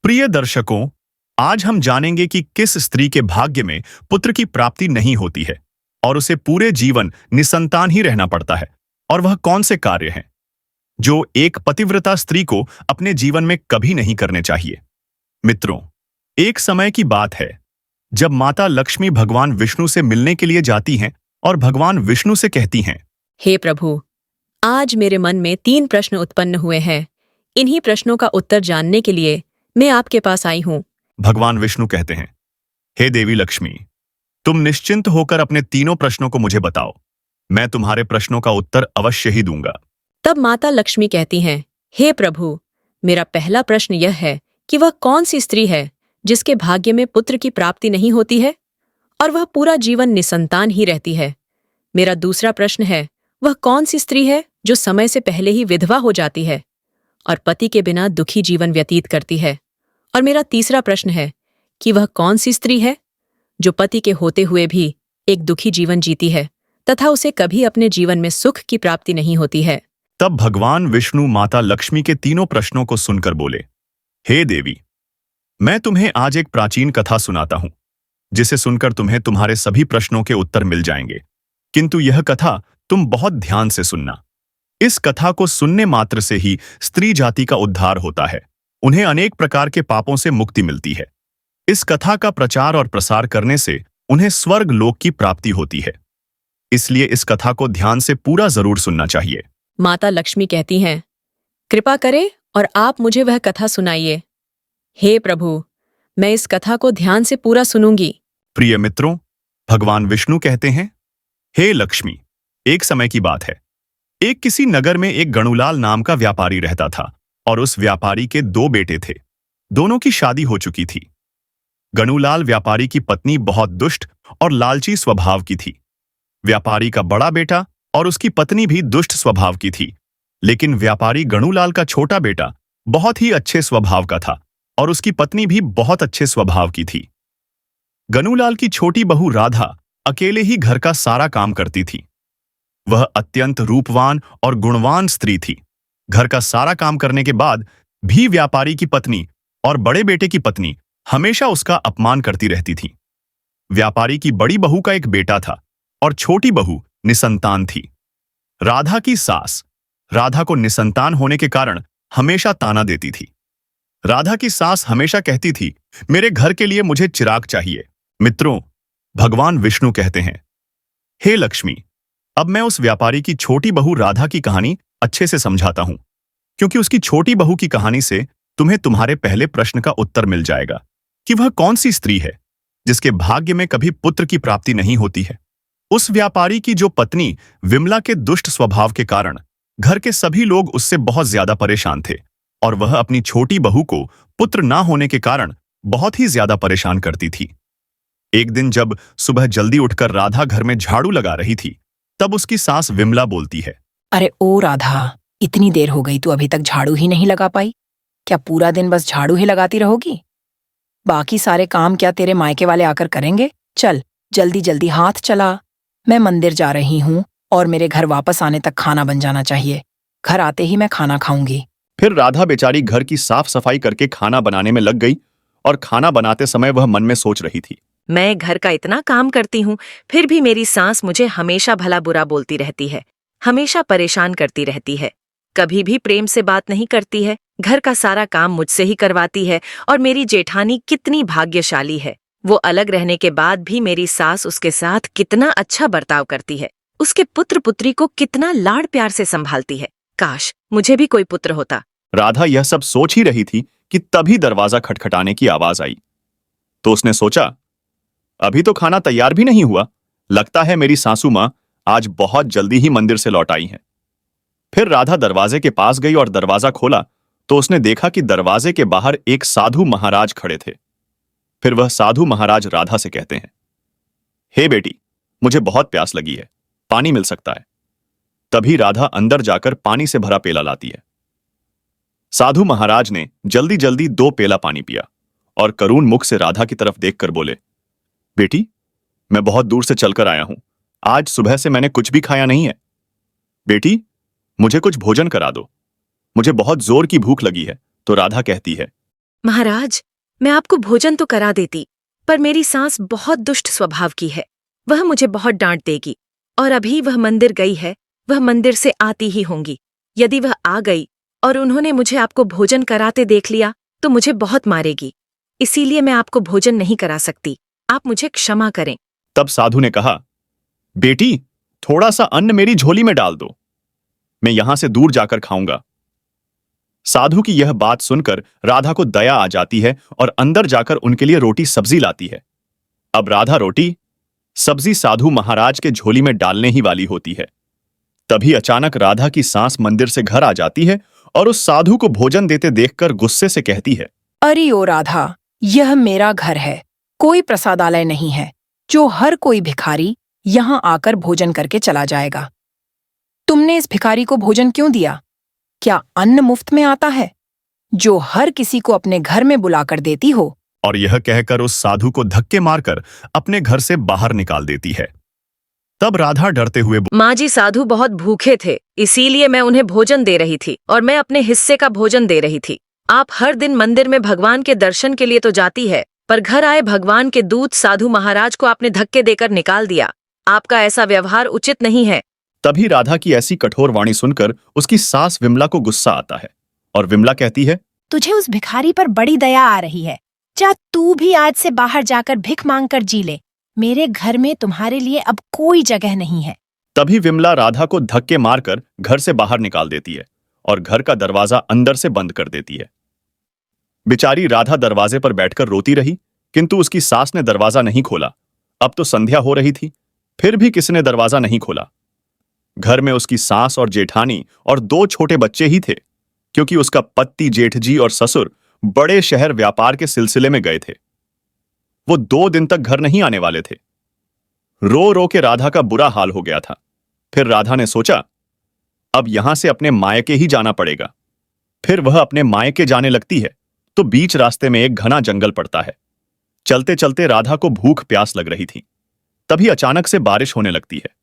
प्रिय दर्शकों, आज हम जानेंगे कि किस स्त्री के भाग्य में पुत्र की प्राप्ति नहीं होती है और उसे पूरे जीवन निसंतान ही रहना पड़ता है, और वह कौन से कार्य हैं जो एक पतिव्रता स्त्री को अपने जीवन में कभी नहीं करने चाहिए। मित्रों, एक समय की बात है जब माता लक्ष्मी भगवान विष्णु से मिलने के लिए जाती हैं और भगवान विष्णु से कहती हैं, हे प्रभु, आज मेरे मन में 3 प्रश्न उत्पन्न हुए हैं। इन्हीं प्रश्नों का उत्तर जानने के लिए मैं आपके पास आई हूँ। भगवान विष्णु कहते हैं, हे देवी लक्ष्मी, तुम निश्चिंत होकर अपने तीनों प्रश्नों को मुझे बताओ। मैं तुम्हारे प्रश्नों का उत्तर अवश्य ही दूंगा। तब माता लक्ष्मी कहती हैं, हे प्रभु, मेरा पहला प्रश्न यह है कि वह कौन सी स्त्री है जिसके भाग्य में पुत्र की प्राप्ति नहीं होती है और वह पूरा जीवन निसंतान ही रहती है। मेरा दूसरा प्रश्न है, वह कौन सी स्त्री है जो समय से पहले ही विधवा हो जाती है और पति के बिना दुखी जीवन व्यतीत करती है। और मेरा तीसरा प्रश्न है कि वह कौन सी स्त्री है जो पति के होते हुए भी एक दुखी जीवन जीती है तथा उसे कभी अपने जीवन में सुख की प्राप्ति नहीं होती है। तब भगवान विष्णु माता लक्ष्मी के तीनों प्रश्नों को सुनकर बोले, हे देवी, मैं तुम्हें आज एक प्राचीन कथा सुनाता हूं, जिसे सुनकर तुम्हें तुम्हारे सभी प्रश्नों के उत्तर मिल जाएंगे। किंतु यह कथा तुम बहुत ध्यान से सुनना। इस कथा को सुनने मात्र से ही स्त्री जाति का उद्धार होता है। उन्हें अनेक प्रकार के पापों से मुक्ति मिलती है। इस कथा का प्रचार और प्रसार करने से उन्हें स्वर्ग लोक की प्राप्ति होती है। इसलिए इस कथा को ध्यान से पूरा जरूर सुनना चाहिए। माता लक्ष्मी कहती हैं, कृपा करें और आप मुझे वह कथा सुनाइए। हे प्रभु, मैं इस कथा को ध्यान से पूरा सुनूंगी। प्रिय मित्रों, भगवान विष्णु कहते हैं, हे लक्ष्मी, एक समय की बात है। एक किसी नगर में एक गणुलाल नाम का व्यापारी रहता था और उस व्यापारी के 2 बेटे थे। दोनों की शादी हो चुकी थी। गणुलाल व्यापारी की पत्नी बहुत दुष्ट और लालची स्वभाव की थी। व्यापारी का बड़ा बेटा और उसकी पत्नी भी दुष्ट स्वभाव की थी, लेकिन व्यापारी गणुलाल का छोटा बेटा बहुत ही अच्छे स्वभाव का था और उसकी पत्नी भी बहुत अच्छे स्वभाव की थी। गणुलाल की छोटी बहू राधा अकेले ही घर का सारा काम करती थी। वह अत्यंत रूपवान और गुणवान स्त्री थी। घर का सारा काम करने के बाद भी व्यापारी की पत्नी और बड़े बेटे की पत्नी हमेशा उसका अपमान करती रहती थी। व्यापारी की बड़ी बहू का एक बेटा था और छोटी बहू निसंतान थी। राधा की सास राधा को निसंतान होने के कारण हमेशा ताना देती थी। राधा की सास हमेशा कहती थी, मेरे घर के लिए मुझे चिराग चाहिए। मित्रों, भगवान विष्णु कहते हैं, हे लक्ष्मी, अब मैं उस व्यापारी की छोटी बहू राधा की कहानी अच्छे से समझाता हूं, क्योंकि उसकी छोटी बहू की कहानी से तुम्हें तुम्हारे पहले प्रश्न का उत्तर मिल जाएगा कि वह कौन सी स्त्री है जिसके भाग्य में कभी पुत्र की प्राप्ति नहीं होती है। उस व्यापारी की जो पत्नी विमला के दुष्ट स्वभाव के कारण घर के सभी लोग उससे बहुत ज्यादा परेशान थे और वह अपनी छोटी बहू को पुत्र ना होने के कारण बहुत ही ज्यादा परेशान करती थी। एक दिन जब सुबह जल्दी उठकर राधा घर में झाड़ू लगा रही थी, तब उसकी सास विमला बोलती है, अरे ओ राधा, इतनी देर हो गई, तू अभी तक झाड़ू ही नहीं लगा पाई? क्या पूरा दिन बस झाड़ू ही लगाती रहोगी? बाकी सारे काम क्या तेरे मायके वाले आकर करेंगे? चल जल्दी जल्दी हाथ चला। मैं मंदिर जा रही हूँ और मेरे घर वापस आने तक खाना बन जाना चाहिए। घर आते ही मैं खाना खाऊंगी। फिर राधा बेचारी घर की साफ सफाई करके खाना बनाने में लग गई और खाना बनाते समय वह मन में सोच रही थी, मैं घर का इतना काम करती हूँ, फिर भी मेरी सास मुझे हमेशा भला बुरा बोलती रहती है, हमेशा परेशान करती रहती है, कभी भी प्रेम से बात नहीं करती है, घर का सारा काम मुझसे ही करवाती है। और मेरी जेठानी कितनी भाग्यशाली है, वो अलग रहने के बाद भी मेरी सास उसके साथ कितना अच्छा बर्ताव करती है, उसके पुत्र पुत्री को कितना लाड़ प्यार से संभालती है। काश मुझे भी कोई पुत्र होता। राधा यह सब सोच ही रही थी कि तभी दरवाजा खटखटाने की आवाज आई। तो उसने सोचा, अभी तो खाना तैयार भी नहीं हुआ, लगता है मेरी सासू मां आज बहुत जल्दी ही मंदिर से लौट आई हैं। फिर राधा दरवाजे के पास गई और दरवाजा खोला तो उसने देखा कि दरवाजे के बाहर एक साधु महाराज खड़े थे। फिर वह साधु महाराज राधा से कहते हैं, हे बेटी, मुझे बहुत प्यास लगी है, पानी मिल सकता है? तभी राधा अंदर जाकर पानी से भरा पेला लाती है। साधु महाराज ने जल्दी जल्दी 2 पेला पानी पिया और करुण मुख से राधा की तरफ देखकर बोले, बेटी, मैं बहुत दूर से चलकर आया हूं, आज सुबह से मैंने कुछ भी खाया नहीं है। बेटी, मुझे कुछ भोजन करा दो, मुझे बहुत जोर की भूख लगी है। तो राधा कहती है, महाराज, मैं आपको भोजन तो करा देती, पर मेरी सास बहुत दुष्ट स्वभाव की है। वह मुझे बहुत डांट देगी, और अभी वह मंदिर गई है, वह मंदिर से आती ही होंगी। यदि वह आ गई और उन्होंने मुझे आपको भोजन कराते देख लिया तो मुझे बहुत मारेगी। इसीलिए मैं आपको भोजन नहीं करा सकती। आप मुझे क्षमा करें। तब साधु ने कहा, बेटी, थोड़ा सा अन्न मेरी झोली में डाल दो, मैं यहां से दूर जाकर खाऊंगा। साधु की यह बात सुनकर राधा को दया आ जाती है और अंदर जाकर उनके लिए रोटी सब्जी लाती है। अब राधा रोटी सब्जी साधु महाराज के झोली में डालने ही वाली होती है। तभी अचानक राधा की सास मंदिर से घर आ जाती है और उस साधु को भोजन देते देखकर गुस्से से कहती है, अरे ओ राधा, यह मेरा घर है, कोई प्रसादालय नहीं है जो हर कोई भिखारी यहाँ आकर भोजन करके चला जाएगा। तुमने इस भिखारी को भोजन क्यों दिया? क्या अन्न मुफ्त में आता है जो हर किसी को अपने घर में बुलाकर देती हो? और यह कहकर उस साधु को धक्के मारकर अपने घर से बाहर निकाल देती है। तब राधा डरते हुए माँ जी, साधु बहुत भूखे थे, इसीलिए मैं उन्हें भोजन दे रही थी और मैं अपने हिस्से का भोजन दे रही थी। आप हर दिन मंदिर में भगवान के दर्शन के लिए तो जाती है, पर घर आए भगवान के दूत साधु महाराज को आपने धक्के देकर निकाल दिया। आपका ऐसा व्यवहार उचित नहीं है। तभी राधा की ऐसी कठोर वाणी सुनकर उसकी सास विमला को गुस्सा आता है और विमला कहती है, तुझे उस भिखारी पर बड़ी दया आ रही है। जा तू भी आज से बाहर जाकर भिख मांग कर जी ले। मेरे घर में तुम्हारे लिए अब कोई जगह नहीं है। तभी विमला राधा को धक्के मारकर घर से बाहर निकाल देती है और घर का दरवाजा अंदर से बंद कर देती है। बेचारी राधा दरवाजे पर बैठकर रोती रही, किंतु उसकी सास ने दरवाजा नहीं खोला। अब तो संध्या हो रही थी, फिर भी किसी ने दरवाजा नहीं खोला। घर में उसकी सास और जेठानी और 2 छोटे बच्चे ही थे, क्योंकि उसका पति, जेठ जी और ससुर बड़े शहर व्यापार के सिलसिले में गए थे। वो 2 दिन तक घर नहीं आने वाले थे। रो रो के राधा का बुरा हाल हो गया था। फिर राधा ने सोचा, अब यहां से अपने मायके ही जाना पड़ेगा। फिर वह अपने मायके जाने लगती है तो बीच रास्ते में एक घना जंगल पड़ता है। चलते चलते राधा को भूख प्यास लग रही थी। तभी अचानक से बारिश होने लगती है।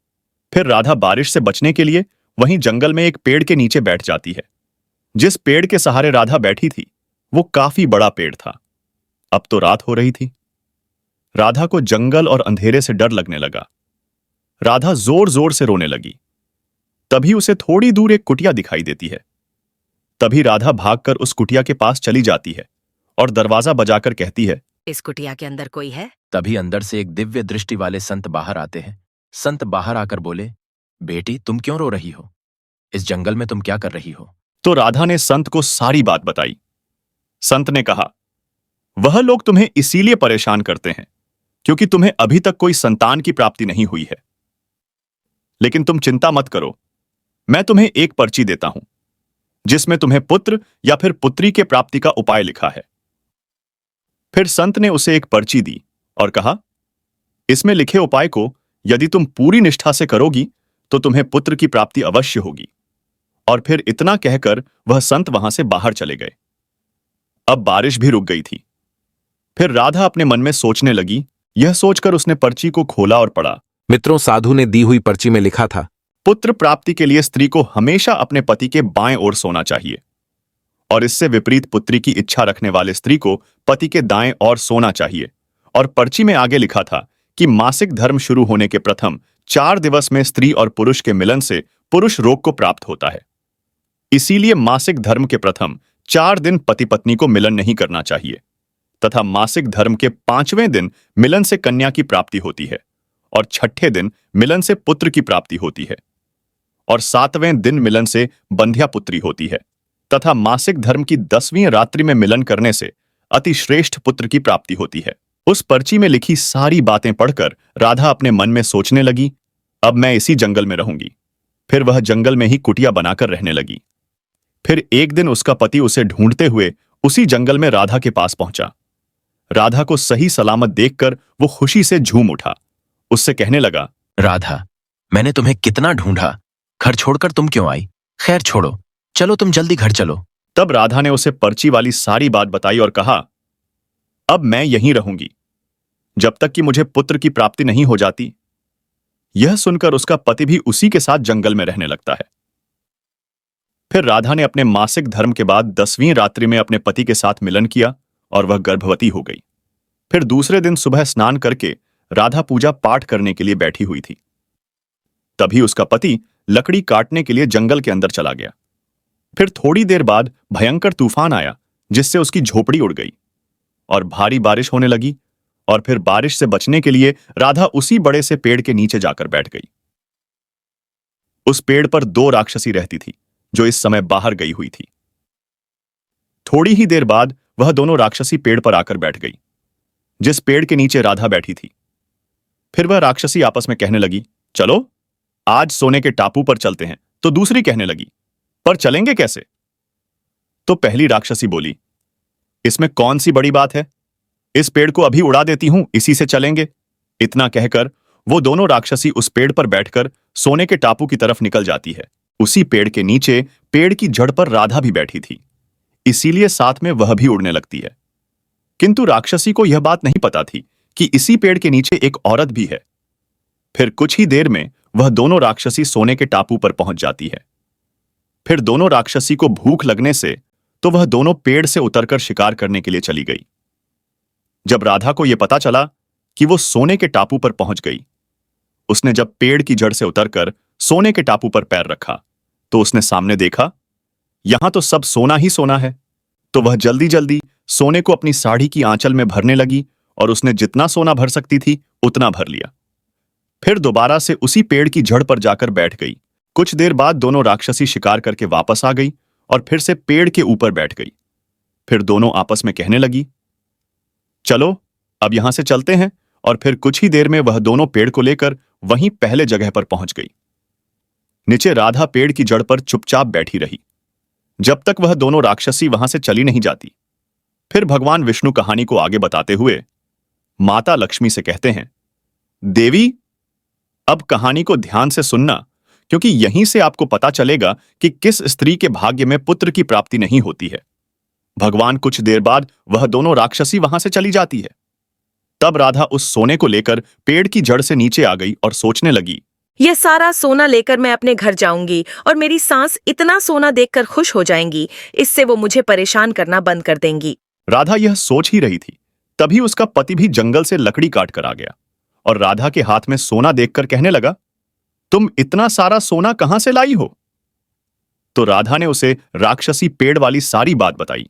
फिर राधा बारिश से बचने के लिए वहीं जंगल में एक पेड़ के नीचे बैठ जाती है। जिस पेड़ के सहारे राधा बैठी थी वो काफी बड़ा पेड़ था। अब तो रात हो रही थी। राधा को जंगल और अंधेरे से डर लगने लगा। राधा जोर जोर से रोने लगी। तभी उसे थोड़ी दूर एक कुटिया दिखाई देती है। तभी राधा भागकर उस कुटिया के पास चली जाती है और दरवाजा बजाकर कहती है, इस कुटिया के अंदर कोई है? तभी अंदर से एक दिव्य दृष्टि वाले संत बाहर आते हैं। संत बाहर आकर बोले, बेटी, तुम क्यों रो रही हो? इस जंगल में तुम क्या कर रही हो? तो राधा ने संत को सारी बात बताई। संत ने कहा, वह लोग तुम्हें इसीलिए परेशान करते हैं क्योंकि तुम्हें अभी तक कोई संतान की प्राप्ति नहीं हुई है। लेकिन तुम चिंता मत करो, मैं तुम्हें एक पर्ची देता हूं जिसमें तुम्हें पुत्र या फिर पुत्री के प्राप्ति का उपाय लिखा है। फिर संत ने उसे एक पर्ची दी और कहा, इसमें लिखे उपाय को यदि तुम पूरी निष्ठा से करोगी तो तुम्हें पुत्र की प्राप्ति अवश्य होगी। और फिर इतना कहकर वह संत वहां से बाहर चले गए। अब बारिश भी रुक गई थी। फिर राधा अपने मन में सोचने लगी। यह सोचकर उसने पर्ची को खोला और पढ़ा। मित्रों, साधु ने दी हुई पर्ची में लिखा था, पुत्र प्राप्ति के लिए स्त्री को हमेशा अपने पति के बाएं ओर सोना चाहिए और इससे विपरीत पुत्री की इच्छा रखने वाले स्त्री को पति के दाएं ओर सोना चाहिए। और पर्ची में आगे लिखा था कि मासिक धर्म शुरू होने के प्रथम 4 दिवस में स्त्री और पुरुष के मिलन से पुरुष रोग को प्राप्त होता है। इसीलिए मासिक धर्म के प्रथम 4 दिन पति पत्नी को मिलन नहीं करना चाहिए तथा मासिक धर्म के 5वें दिन मिलन से कन्या की प्राप्ति होती है और 6ठे दिन मिलन से पुत्र की प्राप्ति होती है और 7वें दिन मिलन से बंध्या पुत्री होती है तथा मासिक धर्म की 10वीं रात्रि में मिलन करने से अति श्रेष्ठ पुत्र की प्राप्ति होती है। उस पर्ची में लिखी सारी बातें पढ़कर राधा अपने मन में सोचने लगी, अब मैं इसी जंगल में रहूंगी। फिर वह जंगल में ही कुटिया बनाकर रहने लगी। फिर एक दिन उसका पति उसे ढूंढते हुए उसी जंगल में राधा के पास पहुंचा। राधा को सही सलामत देखकर वो खुशी से झूम उठा। उससे कहने लगा, राधा, मैंने तुम्हें कितना ढूंढा, घर छोड़कर तुम क्यों आई? खैर छोड़ो, चलो तुम जल्दी घर चलो। तब राधा ने उसे पर्ची वाली सारी बात बताई और कहा, अब मैं यहीं रहूंगी जब तक कि मुझे पुत्र की प्राप्ति नहीं हो जाती। यह सुनकर उसका पति भी उसी के साथ जंगल में रहने लगता है। फिर राधा ने अपने मासिक धर्म के बाद 10वीं रात्रि में अपने पति के साथ मिलन किया और वह गर्भवती हो गई। फिर दूसरे दिन सुबह स्नान करके राधा पूजा पाठ करने के लिए बैठी हुई थी। तभी उसका पति लकड़ी काटने के लिए जंगल के अंदर चला गया। फिर थोड़ी देर बाद भयंकर तूफान आया, जिससे उसकी झोपड़ी उड़ गई और भारी बारिश होने लगी। और फिर बारिश से बचने के लिए राधा उसी बड़े से पेड़ के नीचे जाकर बैठ गई। उस पेड़ पर 2 राक्षसी रहती थी, जो इस समय बाहर गई हुई थी। थोड़ी ही देर बाद वह दोनों राक्षसी पेड़ पर आकर बैठ गई, जिस पेड़ के नीचे राधा बैठी थी। फिर वह राक्षसी आपस में कहने लगी, चलो आज सोने के टापू पर चलते हैं। तो दूसरी कहने लगी, पर चलेंगे कैसे? तो पहली राक्षसी बोली, इसमें कौन सी बड़ी बात है, इस पेड़ को अभी उड़ा देती हूं, इसी से चलेंगे। इतना कहकर वो दोनों राक्षसी उस पेड़ पर बैठकर सोने के टापू की तरफ निकल जाती है। उसी पेड़ के नीचे पेड़ की जड़ पर राधा भी बैठी थी, इसीलिए साथ में वह भी उड़ने लगती है। किंतु राक्षसी को यह बात नहीं पता थी कि इसी पेड़ के नीचे एक औरत भी है। फिर कुछ ही देर में वह दोनों राक्षसी सोने के टापू पर पहुंच जाती है। फिर दोनों राक्षसी को भूख लगने से तो वह दोनों पेड़ से उतरकर शिकार करने के लिए चली गई। जब राधा को यह पता चला कि वो सोने के टापू पर पहुंच गई, उसने जब पेड़ की जड़ से उतरकर सोने के टापू पर पैर रखा तो उसने सामने देखा, यहां तो सब सोना ही सोना है। तो वह जल्दी जल्दी सोने को अपनी साड़ी की आंचल में भरने लगी और उसने जितना सोना भर सकती थी उतना भर लिया। फिर दोबारा से उसी पेड़ की जड़ पर जाकर बैठ गई। कुछ देर बाद दोनों राक्षसी शिकार करके वापस आ गई और फिर से पेड़ के ऊपर बैठ गई। फिर दोनों आपस में कहने लगी, चलो अब यहां से चलते हैं। और फिर कुछ ही देर में वह दोनों पेड़ को लेकर वहीं पहले जगह पर पहुंच गई। नीचे राधा पेड़ की जड़ पर चुपचाप बैठी रही, जब तक वह दोनों राक्षसी वहां से चली नहीं जाती। फिर भगवान विष्णु कहानी को आगे बताते हुए माता लक्ष्मी से कहते हैं, देवी अब कहानी को ध्यान से सुनना, क्योंकि यहीं से आपको पता चलेगा कि किस स्त्री के भाग्य में पुत्र की प्राप्ति नहीं होती है। भगवान कुछ देर बाद वह दोनों राक्षसी वहां से चली जाती है। तब राधा उस सोने को लेकर पेड़ की जड़ से नीचे आ गई और सोचने लगी, यह सारा सोना लेकर मैं अपने घर जाऊंगी और मेरी सास इतना सोना देखकर खुश हो जाएंगी, इससे वो मुझे परेशान करना बंद कर देंगी। राधा यह सोच ही रही थी, तभी उसका पति भी जंगल से लकड़ी काट कर आ गया और राधा के हाथ में सोना देखकर कहने लगा, तुम इतना सारा सोना कहां से लाई हो? तो राधा ने उसे राक्षसी पेड़ वाली सारी बात बताई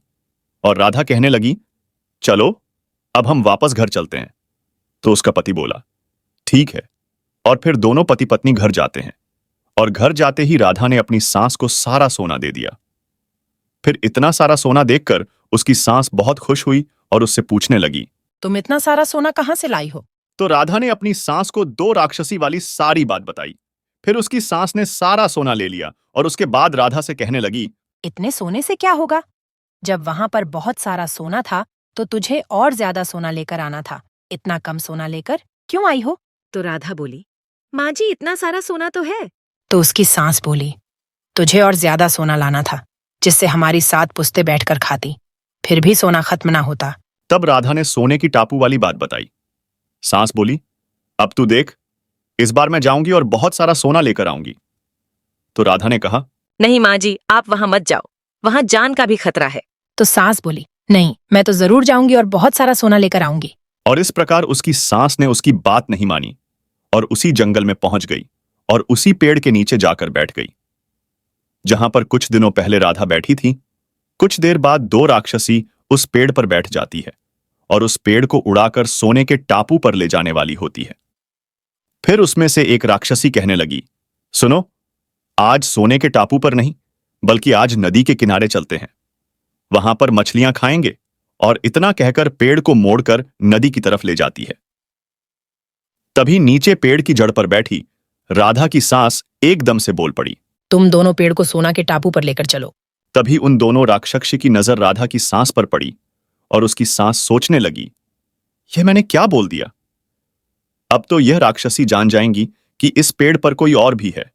और राधा कहने लगी, चलो अब हम वापस घर चलते हैं। तो उसका पति बोला, ठीक है। और फिर दोनों पति पत्नी घर जाते हैं और घर जाते ही राधा ने अपनी सास को सारा सोना दे दिया। फिर इतना सारा सोना देखकर उसकी सास बहुत खुश हुई और उससे पूछने लगी, तुम इतना सारा सोना कहाँ से लाई हो? तो राधा ने अपनी सास को 2 राक्षसी वाली सारी बात बताई। फिर उसकी सास ने सारा सोना ले लिया और उसके बाद राधा से कहने लगी, इतने सोने से क्या होगा? जब वहां पर बहुत सारा सोना था तो तुझे और ज्यादा सोना लेकर आना था। इतना कम सोना लेकर क्यों आई हो? तो राधा बोली, माँ जी इतना सारा सोना तो है। तो उसकी सास बोली, तुझे और ज्यादा सोना लाना था, जिससे हमारी 7 पुश्तें बैठकर खाती, फिर भी सोना खत्म ना होता। तब राधा ने सोने की टापू वाली बात बताई। सास बोली, अब तू देख, इस बार मैं जाऊंगी और बहुत सारा सोना लेकर आऊंगी। तो राधा ने कहा, नहीं माँ जी, आप वहां मत जाओ, वहां जान का भी खतरा है। तो सास बोली, नहीं, मैं तो जरूर जाऊंगी और बहुत सारा सोना लेकर आऊंगी। और इस प्रकार उसकी सास ने उसकी बात नहीं मानी और उसी जंगल में पहुंच गई और उसी पेड़ के नीचे जाकर बैठ गई, जहां पर कुछ दिनों पहले राधा बैठी थी। कुछ देर बाद 2 राक्षसी उस पेड़ पर बैठ जाती है और उस पेड़ को उड़ाकर सोने के टापू पर ले जाने वाली होती है। फिर उसमें से एक राक्षसी कहने लगी, सुनो, आज सोने के टापू पर नहीं, बल्कि आज नदी के किनारे चलते हैं, वहां पर मछलियां खाएंगे। और इतना कहकर पेड़ को मोड़कर नदी की तरफ ले जाती है। तभी नीचे पेड़ की जड़ पर बैठी राधा की सास एकदम से बोल पड़ी, तुम दोनों पेड़ को सोना के टापू पर लेकर चलो। तभी उन दोनों राक्षसी की नजर राधा की सांस पर पड़ी और उसकी सांस सोचने लगी, यह मैंने क्या बोल दिया? अब तो यह राक्षसी जान जाएंगी कि इस पेड़ पर कोई और भी है।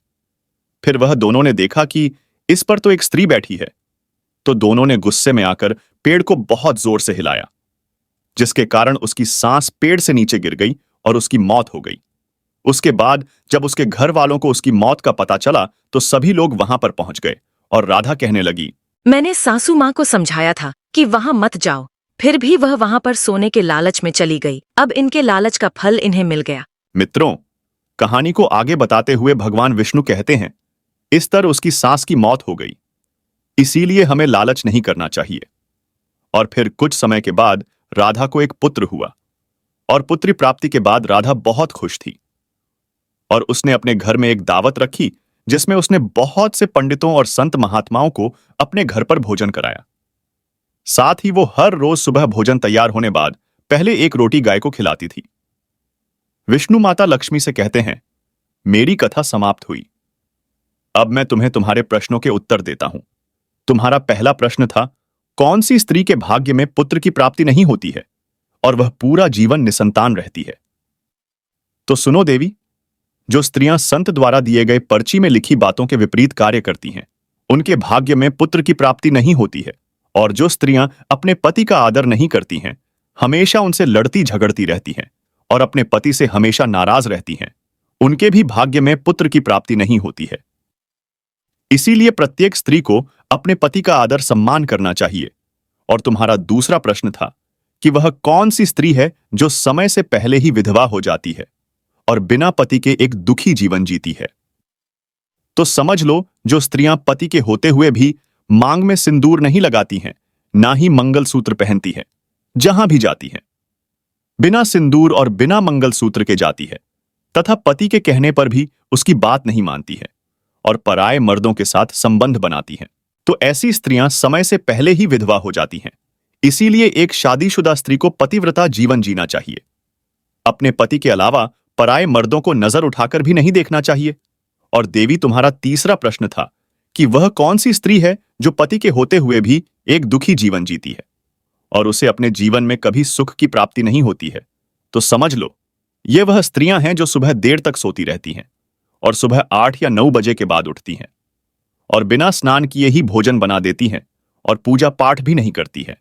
फिर वह दोनों ने देखा कि इस पर तो एक स्त्री बैठी है, तो दोनों ने गुस्से में आकर पेड़ को बहुत जोर से हिलाया, जिसके कारण उसकी सांस पेड़ से नीचे गिर गई और उसकी मौत हो गई। उसके बाद जब उसके घर वालों को उसकी मौत का पता चला तो सभी लोग वहां पर पहुंच गए और राधा कहने लगी, मैंने सासू माँ को समझाया था कि वहां मत जाओ, फिर भी वह वहां पर सोने के लालच में चली गई। अब इनके लालच का फल इन्हें मिल गया। मित्रों, कहानी को आगे बताते हुए भगवान विष्णु कहते हैं, इस तरह उसकी सास की मौत हो गई, इसीलिए हमें लालच नहीं करना चाहिए। और फिर कुछ समय के बाद राधा को एक पुत्र हुआ, और पुत्री प्राप्ति के बाद राधा बहुत खुश थी, और उसने अपने घर में एक दावत रखी जिसमें उसने बहुत से पंडितों और संत महात्माओं को अपने घर पर भोजन कराया। साथ ही वो हर रोज सुबह भोजन तैयार होने बाद पहले एक रोटी गाय को खिलाती थी। विष्णु माता लक्ष्मी से कहते हैं, मेरी कथा समाप्त हुई। अब मैं तुम्हें तुम्हारे प्रश्नों के उत्तर देता हूं। तुम्हारा पहला प्रश्न था, कौन सी स्त्री के भाग्य में पुत्र की प्राप्ति नहीं होती है और वह पूरा जीवन निसंतान रहती है? तो सुनो देवी, जो स्त्रियां संत द्वारा दिए गए पर्ची में लिखी बातों के विपरीत कार्य करती हैं, उनके भाग्य में पुत्र की प्राप्ति नहीं होती है। और जो स्त्रियां अपने पति का आदर नहीं करती हैं, हमेशा उनसे लड़ती झगड़ती रहती हैं और अपने पति से हमेशा नाराज रहती हैं, उनके भी भाग्य में पुत्र की प्राप्ति नहीं होती है। इसीलिए प्रत्येक स्त्री को अपने पति का आदर सम्मान करना चाहिए। और तुम्हारा दूसरा प्रश्न था कि वह कौन सी स्त्री है जो समय से पहले ही विधवा हो जाती है और बिना पति के एक दुखी जीवन जीती है। तो समझ लो, जो स्त्रियां पति के होते हुए भी मांग में सिंदूर नहीं लगाती हैं, ना ही मंगलसूत्र पहनती हैं, जहां भी जाती हैं बिना सिंदूर और बिना मंगलसूत्र के जाती है, तथा पति के कहने पर भी उसकी बात नहीं मानती है और पराये मर्दों के साथ संबंध बनाती हैं, तो ऐसी स्त्रियां समय से पहले ही विधवा हो जाती हैं। इसीलिए एक शादीशुदा स्त्री को पतिव्रता जीवन जीना चाहिए। अपने पति के अलावा पराये मर्दों को नजर उठाकर भी नहीं देखना चाहिए। और देवी, तुम्हारा तीसरा प्रश्न था कि वह कौन सी स्त्री है जो पति के होते हुए भी एक दुखी जीवन जीती है और उसे अपने जीवन में कभी सुख की प्राप्ति नहीं होती है। तो समझ लो, ये वह स्त्रियां हैं जो सुबह देर तक सोती रहती हैं और सुबह 8 या 9 बजे के बाद उठती हैं और बिना स्नान किए ही भोजन बना देती हैं और पूजा पाठ भी नहीं करती है,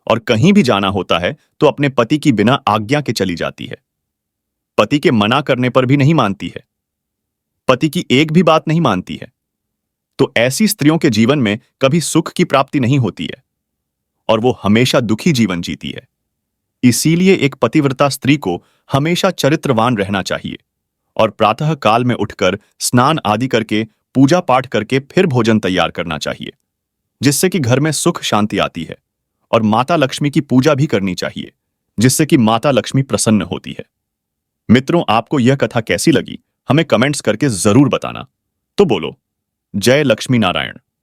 और कहीं भी जाना होता है तो अपने पति की बिना आज्ञा के चली जाती है, पति के मना करने पर भी नहीं मानती है, पति की एक भी बात नहीं मानती है। तो ऐसी स्त्रियों के जीवन में कभी सुख की प्राप्ति नहीं होती है और वो हमेशा दुखी जीवन जीती है। इसीलिए एक पतिव्रता स्त्री को हमेशा चरित्रवान रहना चाहिए और प्रातः काल में उठकर स्नान आदि करके पूजा पाठ करके फिर भोजन तैयार करना चाहिए, जिससे कि घर में सुख शांति आती है। और माता लक्ष्मी की पूजा भी करनी चाहिए, जिससे कि माता लक्ष्मी प्रसन्न होती है। मित्रों, आपको यह कथा कैसी लगी हमें कमेंट्स करके जरूर बताना। तो बोलो, जय लक्ष्मी नारायण।